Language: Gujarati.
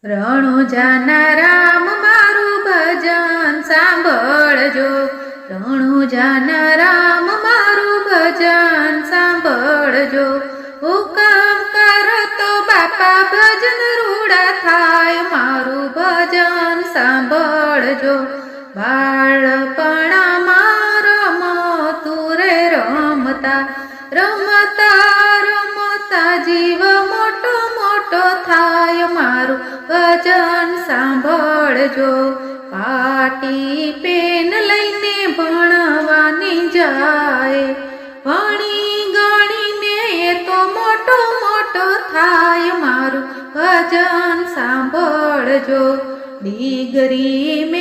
રણુજાના રામ મારું ભજન સાંભળજો, રણુજાના રામ મારું ભજન સાંભળજો. હુકમ કરો તો બાપા ભજન રૂડા થાય, મારું ભજન સાંભળજો. બાળપણામાં રમતું રે રમતા રમતા રમતા જીવ મોટો મોટો થાય, મારું ભજન સાંભળજો. પાટી પેન લઈને ભણવાની જાય, ભણી ગણીને એ તો મોટો મોટો થાય, મારું ભજન સાંભળજો. ડિગ્રી